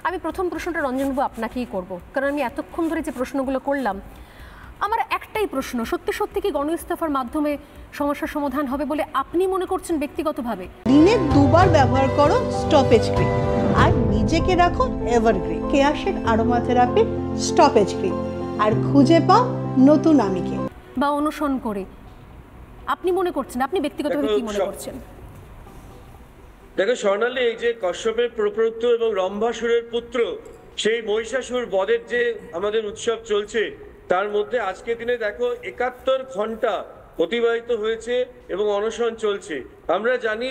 আমি প্রথম প্রশ্নটা রঞ্জনবাবু আপনাকেই করব, কারণ আমি এতক্ষণ ধরে যে প্রশ্নগুলো করলাম আমার একটাই প্রশ্ন, সত্যি সত্যি কি গণ ইস্তফার মাধ্যমে সমস্যার সমাধান হবে বলে আপনি মনে করছেন ব্যক্তিগতভাবে? দিনে দুবার ব্যবহার করো স্টপেজ ক্রিম আর নিজেকে রাখো এভারগ্রিন। কেয়াশের আরোমা থেরাপি স্টপেজ ক্রিম, আর খুঁজে পাও নতুন আমিকে। বা অনুসরণ করে আপনি মনে করছেন, আপনি ব্যক্তিগতভাবে কি মনে করছেন? দেখো স্বর্ণালী, এই যে কশ্যপের প্রপৌত্র এবং রম্ভাসুরের পুত্র সেই মহিষাসুর বধের যে আমাদের উৎসব চলছে, তার মধ্যে আজকের দিনে দেখো ৭১ ঘন্টা অতিবাহিত হয়েছে এবং অনশন চলছে। আমরা জানি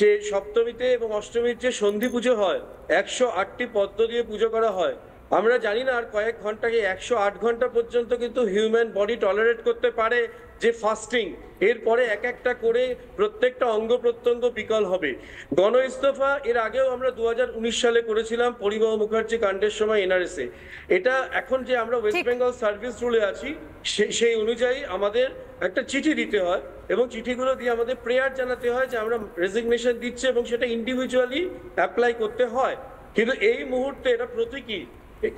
যে সপ্তমীতে এবং অষ্টমীর যে সন্ধি পুজো হয় ১০৮টি পদ্ম দিয়ে পুজো করা হয়। আমরা জানি না আর কয়েক ঘন্টাকে ১০৮ ঘন্টা পর্যন্ত কিন্তু হিউম্যান বডি টলারেট করতে পারে যে ফাস্টিং। এরপরে এক একটা করে প্রত্যেকটা অঙ্গ প্রত্যঙ্গ বিকল হবে। গণ ইস্তফা এর আগেও আমরা ২০১৯ সালে করেছিলাম পরিবাহ মুখার্জি কাণ্ডের সময় এনআরএসে। এটা এখন যে আমরা ওয়েস্ট বেঙ্গল সার্ভিস রুলে আছি সেই অনুযায়ী আমাদের একটা চিঠি দিতে হয় এবং চিঠিগুলো দিয়ে আমাদের প্রেয়ার জানাতে হয় যে আমরা রেজিগনেশন দিচ্ছি এবং সেটা ইন্ডিভিজুয়ালি অ্যাপ্লাই করতে হয়। কিন্তু এই মুহূর্তে এটা প্রতীকী,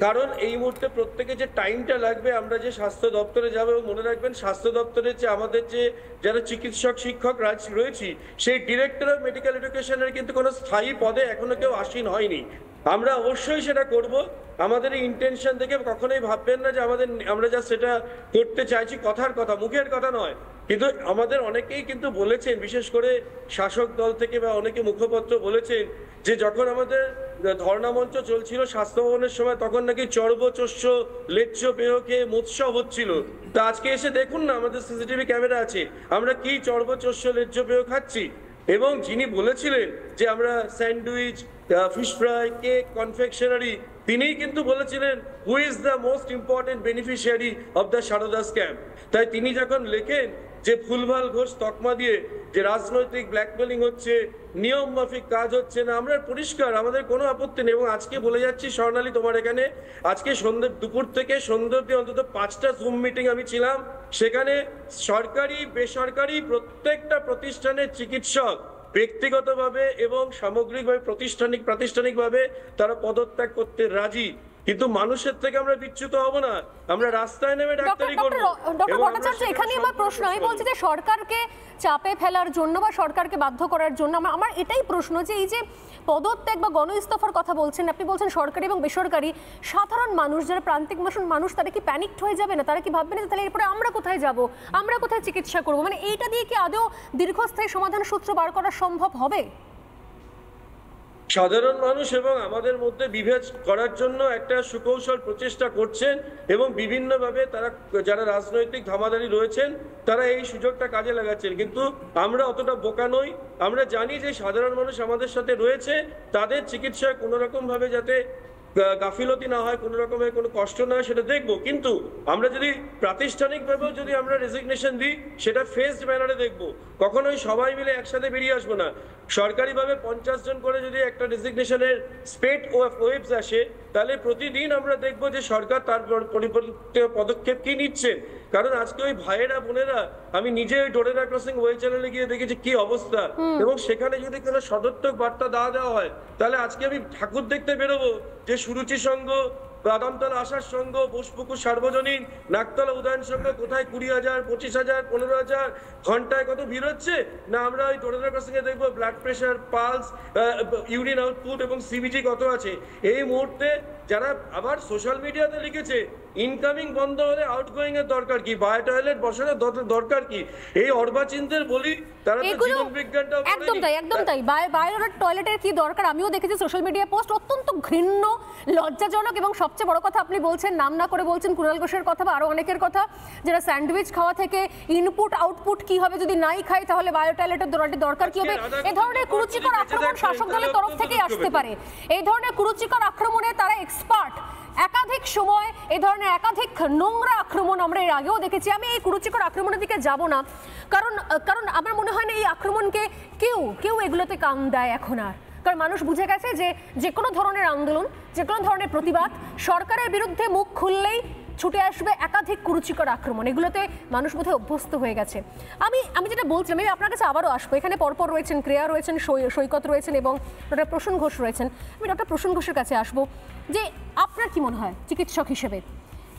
কারণ এই মুহূর্তে প্রত্যেকে যে টাইমটা লাগবে, আমরা যে স্বাস্থ্য দপ্তরে যাবো, এবং মনে রাখবেন স্বাস্থ্য দপ্তরের যে আমাদের যে যারা চিকিৎসক শিক্ষক রয়েছি সেই ডিরেক্টর অফ মেডিকেল এডুকেশনের কিন্তু কোনো স্থায়ী পদে এখনো কেউ আসীন হয়নি। আমরা অবশ্যই সেটা করব। আমাদের এই ইন্টেনশন দেখে কখনোই ভাববেন না যে আমরা যা সেটা করতে চাইছি কথার কথা, মুখের কথা নয়। কিন্তু আমাদের অনেকেই কিন্তু বলেছেন, বিশেষ করে শাসক দল থেকে বা অনেকে মুখপত্র বলেছেন যে যখন আমাদের ধর্ণা মঞ্চ চলছিল স্বাস্থ্য ভবনের সময় তখন নাকি চর্বচস্য লেচ্ছ পেয় খেয়ে মৎসব হচ্ছিল। তা আজকে এসে দেখুন না, আমাদের সিসিটিভি ক্যামেরা আছে, আমরা কি চর্বচস্য লেচ্ছ পেয় খাচ্ছি। এবং যিনি বলেছিলেন যে আমরা sandwich, fish fry, cake, confectionery, তিনিই কিন্তু বলেছিলেন who is the most important beneficiary of the Saradha scam. তাই তিনি যখন লেখেন যে ফুলভাল ঘোষ তকমা দিয়ে যে রাজনৈতিক ব্ল্যাকমেলিং হচ্ছে, নিয়ম মাফিক কাজ হচ্ছে না, আমরা পরিষ্কার, আমাদের কোনো আপত্তি নেই। এবং আজকে বলে যাচ্ছি স্বর্ণালী, তোমার এখানে আজকে দুপুর থেকে সন্ধ্যা অবধি অন্তত 5টা জুম মিটিং আমি ছিলাম। সেখানে সরকারি বেসরকারি প্রত্যেকটা প্রতিষ্ঠানের চিকিৎসক ব্যক্তিগতভাবে এবং সামগ্রিকভাবে প্রাতিষ্ঠানিকভাবে তারা পদত্যাগ করতে রাজি। কিন্তু মানুষের থেকে আমরা বিচ্যুত হব না, আমরা রাস্তায় নেমে ডাক্তারি করব। ডক্টর ভট্টাচার্য, এখানে আমার প্রশ্ন, আমি বলছি যে সরকারকে চাপে ফেলার জন্য বা সরকারকে বাধ্য করার জন্য আমার এটাই প্রশ্ন যে এই যে পদত্যাগ বা গণ ইস্তফার কথা বলছেন, আপনি বলছেন সরকারি এবং বেসরকারি, সাধারণ মানুষ যারা প্রান্তিক মানুষ তারা কি প্যানিকড হয়ে যাবে না? তারা কি ভাববে না তাহলে এরপরে আমরা কোথায় যাব, আমরা কোথায় চিকিৎসা করব? মানে এইটা দিয়ে কি আদৌ দীর্ঘস্থায়ী সমাধান সূত্র বার করা সম্ভব হবে? সাধারণ মানুষ এবং আমাদের মধ্যে বিভেদ করার জন্য একটা সুকৌশল প্রচেষ্টা করছেন এবং বিভিন্নভাবে তারা যারা রাজনৈতিক ধামাধারি রয়েছেন তারা এই সুযোগটা কাজে লাগাচ্ছেন। কিন্তু আমরা অতটা বোকা নই, আমরা জানি যে সাধারণ মানুষ আমাদের সাথে রয়েছে, তাদের চিকিৎসায় কোনো রকম ভাবে যাতে গাফিলতি না হয়, কোনো রকমের কোনো কষ্ট না হয় সেটা দেখবো। কিন্তু আমরা যদি প্রাতিষ্ঠানিকভাবেও যদি আমরা রেজিগনেশন দিই সেটা ফেসড ম্যানারে দেখবো, কখনোই সবাই মিলে একসাথে বেরিয়ে আসবো না। সরকারিভাবে 50 জন করে যদি একটা রেজিগনেশনের স্পেড ওয়েবস আসে তাহলে প্রতিদিন আমরা দেখবো যে সরকার তার পরিবর্তে পদক্ষেপ কি নিচ্ছেন। কারণ আজকে ওই ভাইয়েরা বোনেরা, আমি নিজে ওই ডোরেরা ক্রসিং ওয়েল চ্যানেলে গিয়ে দেখেছি কি অবস্থা, এবং সেখানে যদি কোনো সদর্থক বার্তা দেওয়া হয় তাহলে আজকে আমি ঠাকুর দেখতে বেরোবো যে সুরুচি সংঘ, বাদামতলা আশার সংঘ, বোসপুকুর সার্বজনীন, নাকতলা উদয়ন সংঘ কোথায় 20,000, 25,000, 15,000 ঘন্টায় কত ভিড় হচ্ছে না, আমরা ওই ডোরেরা ক্রসিং এ দেখবো blood pressure, pulse, urine output এবং সিবিজি কত আছে। এই মুহূর্তে যারা আবার সোশ্যাল মিডিয়াতে লিখেছে ইনকামিং বন্ধ হলে আউটগোয়িং এর দরকার কি, বায়ো টয়লেট বসানোর দরকার কি, এই অর্বাচীনদের বলি তারা তো জীবন বিজ্ঞানটা একদম তাই বায়ো টয়লেটের কি দরকার। আমিও দেখেছি সোশ্যাল মিডিয়া পোস্ট, অত্যন্ত ঘৃণ্য, লজ্জাজনক, এবং সবচেয়ে বড় কথা আপনি বলছেন, নাম না করে বলছেন কুণাল ঘোষের কথা বা আরো অনেকের কথা, যারা স্যান্ডউইচ খাওয়া থেকে ইনপুট আউটপুট কি হবে যদি নাই খাই তাহলে বায়ো টয়লেটের দরকার কি হবে। এই ধরনের কুরুচিকর আক্রমণ শাসক দলের তরফ থেকেই আসতে পারে। এই ধরনের কুরুচিকর আক্রমণে তারা এক্সপার্ট। একাধিক সময় এই ধরনের একাধিক নোংরা আক্রমণ আমরা এর আগেও দেখেছি। আমি এই কুরুচিকর আক্রমণের দিকে যাব না, কারণ আমার মনে হয় না এই আক্রমণকে কেউ এগুলোতে কান দেয় এখন আর। কারণ মানুষ বুঝে গেছে যে কোনো ধরনের আন্দোলন, যে কোনো ধরনের প্রতিবাদ সরকারের বিরুদ্ধে মুখ খুললেই ছুটে আসবে একাধিক কুরুচিকর আক্রমণ। এগুলোতে মানুষ বোধহয় অভ্যস্ত হয়ে গেছে। আমি যেটা বলছিলাম, আমি আপনার কাছে আবারও আসবো। এখানে পরপর রয়েছেন ক্রিয়া রয়েছেন, সৈকত রয়েছেন এবং ডক্টর প্রসূন ঘোষ রয়েছেন। আমি ডক্টর প্রসূন ঘোষের কাছে আসবো যে আপনার কি মনে হয় চিকিৎসক হিসেবে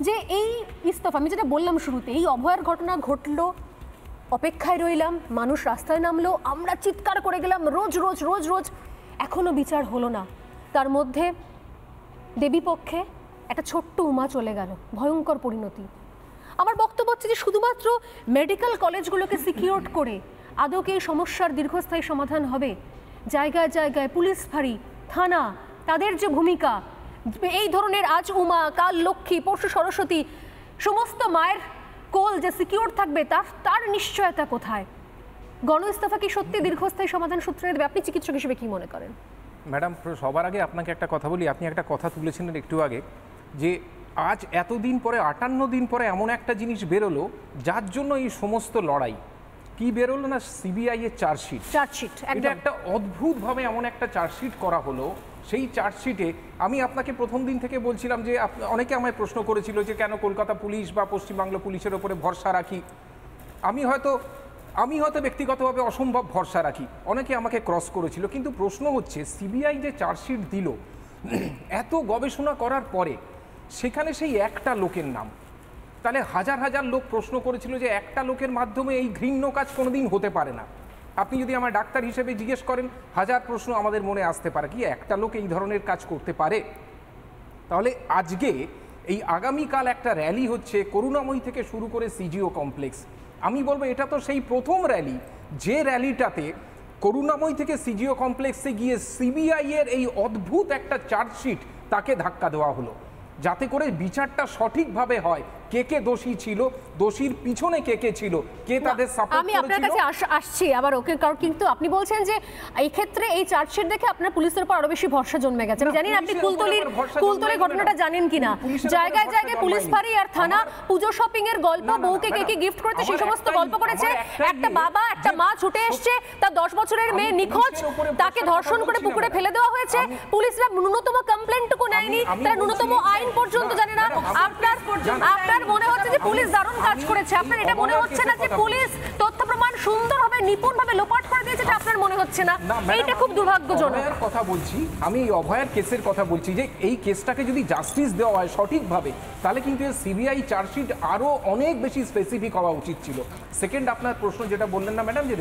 যে এই ইস্তফা, আমি যেটা বললাম শুরুতে, এই অভয়ার ঘটনা ঘটলো, অপেক্ষায় রইলাম, মানুষ রাস্তায় নামলো, আমরা চিৎকার করে গেলাম রোজ রোজ রোজ রোজ, এখনো বিচার হলো না। তার মধ্যে দেবীপক্ষে একটা ছোট্ট উমা চলে গেল, ভয়ঙ্কর পরিণতি। আমার বক্তব্য হচ্ছে যে শুধুমাত্র মেডিকেল কলেজগুলোকে সিকিউর করে আদৌ কি এই সমস্যার দীর্ঘস্থায়ী সমাধান হবে? জায়গায় জায়গায় পুলিশ ফাঁড়ি, থানা, তাদের যে ভূমিকা, এই ধরনের আজ উমা, কাল লক্ষ্মী, পরশু সরস্বতী, সমস্ত মায়ের কোল যে সিকিউর থাকবে তার নিশ্চয়তা কোথায়? গণ ইস্তফা কি সত্যি দীর্ঘস্থায়ী সমাধান সূত্রে দেবে? আপনি চিকিৎসক হিসেবে কি মনে করেন? ম্যাডাম, সবার আগে আপনাকে একটা কথা বলি। আপনি একটা কথা তুলেছিলেন একটু আগে যে আজ এতদিন পরে, 58 দিন পরে এমন একটা জিনিস বেরোলো যার জন্য এই সমস্ত লড়াই। কি বেরোলো না? সিবিআই এর চার্জশিট। এটা একটা অদ্ভুতভাবে এমন একটা চার্জশিট করা হলো। সেই চার্জশিটে আমি আপনাকে প্রথম দিন থেকে বলছিলাম যে অনেকে আমায় প্রশ্ন করেছিল যে কেন কলকাতা পুলিশ বা পশ্চিমবাংলা পুলিশের ওপরে ভরসা রাখি। আমি হয়তো ব্যক্তিগতভাবে অসম্ভব ভরসা রাখি, অনেকে আমাকে ক্রস করেছিল। কিন্তু প্রশ্ন হচ্ছে সিবিআই যে চার্জশিট দিল এত গবেষণা করার পরে, সেখানে সেই একটা লোকের নাম, তাহলে হাজার হাজার লোক প্রশ্ন করেছিল যে একটা লোকের মাধ্যমে এই ঘৃণ্য কাজ কোনোদিন হতে পারে না। আপনি যদি আমার ডাক্তার হিসেবে জিজ্ঞেস করেন, হাজার প্রশ্ন আমাদের মনে আসতে পারে, কি একটা লোক এই ধরনের কাজ করতে পারে? তাহলে আজকে এই আগামীকাল একটা র্যালি হচ্ছে করুণাময়ী থেকে শুরু করে সিজিও কমপ্লেক্স। আমি বলবো এটা তো সেই প্রথম র্যালি যে র্যালিটাতে করুণাময়ী থেকে সিজিও কমপ্লেক্সে গিয়ে সিবিআই এর এই অদ্ভুত একটা চার্জশিট তাকে ধাক্কা দেওয়া হলো, যাতে করে বিচারটা সঠিকভাবে হয়। কে কে দোষী ছিল, দোষীর পিছনে কে কে ছিল, কে তাদের সাপোর্ট করেছিল। আমি আপনার কাছে আসছি আবার, ওকে, কারণ কিন্তু আপনি বলছেন যে এই ক্ষেত্রে এই চার্জশিট দেখে আপনার পুলিশের উপর আরো বেশি ভরসা জন্মে গেছে। আমি জানি না আপনি কুলতলির ঘটনাটা জানেন কিনা। জায়গায় জায়গায় পুলিশ ফাঁড়ি আর থানা, পুজো শপিং এর গল্প, বউকে কে কে গিফট করেছে সেই সমস্ত গল্প করেছে। একটা বাবা, একটা মা ছুটে এসছে, তার 10 বছরের মেয়ে নিখোঁজ, তাকে ধর্ষণ করে পুকুরে ফেলে দেওয়া হয়েছে। পুলিশরা ন্যূনতম কমপ্লেন্টটুকু নেয়নি, তারা ন্যূনতম আইন পর্যন্ত জানে না। আপনার মনে হচ্ছে যে পুলিশ দারুণ কাজ করেছে? আপনার এটা মনে হচ্ছে না যে পুলিশ তথ্য প্রমাণ সুন্দরভাবে নিপুণভাবে লোপাট করে দিয়েছে? এটা আপনার মনে হচ্ছে না? এইটা খুব দুর্ভাগ্যজনক। অভয়ার কথা বলছি আমি, এই অভয়ার কেসের কথা বলছি যে এই কেসটাকে যদি জাস্টিস দেওয়া হয় সঠিকভাবে, তাহলে কিন্তু সিবিআই চার্জশিট আরো অনেক বেশি স্পেসিফিক হওয়া উচিত ছিল। সেকেন্ড, আপনার প্রশ্ন যেটা বললেন না ম্যাডাম, যে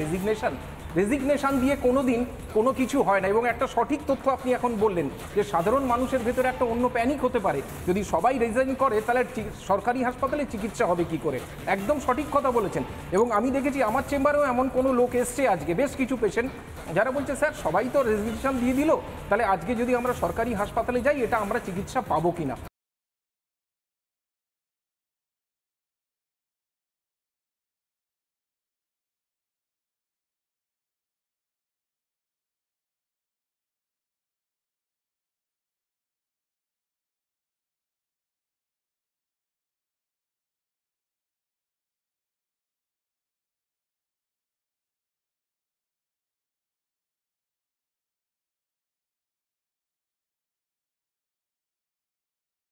রেজিগনেশন দিয়ে কোনোদিন কোনো কিছু হয় না। এবং একটা সঠিক তথ্য আপনি এখন বললেন যে সাধারণ মানুষের ভেতরে একটা অন্য প্যানিক হতে পারে যদি সবাই রিজাইন করে, তাহলে সরকারি হাসপাতালে চিকিৎসা হবে কি করে? একদম সঠিক কথা বলেছেন। এবং আমি দেখেছি আমার চেম্বারেও এমন কোনো লোক এসছে আজকে, বেশ কিছু পেশেন্ট যারা বলছে স্যার সবাই তো রেজিগনেশন দিয়ে দিল, তাহলে আজকে যদি আমরা সরকারি হাসপাতালে যাই এটা আমরা চিকিৎসা পাবো কিনা।